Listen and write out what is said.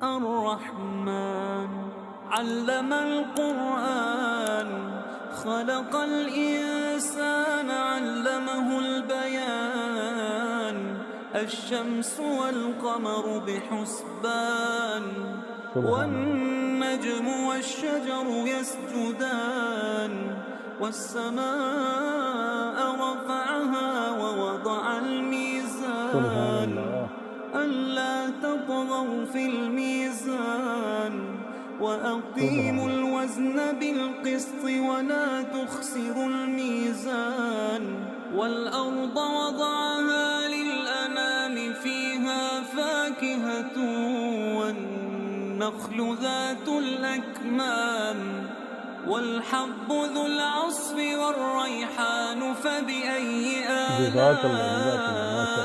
الرحمن علم القرآن خلق الإنسان علمه البيان الشمس والقمر بحسبان والنجم والشجر يسجدان والسماء رفعها ووضع الميزان ألا تطغوا في الميزان وأقيموا الوزن بالقسط ولا تخسروا الميزان والأرض وضعها للأنام فيها فاكهة والنخل ذات الأكمام والحب ذو العصف والريحان فبأي آلاء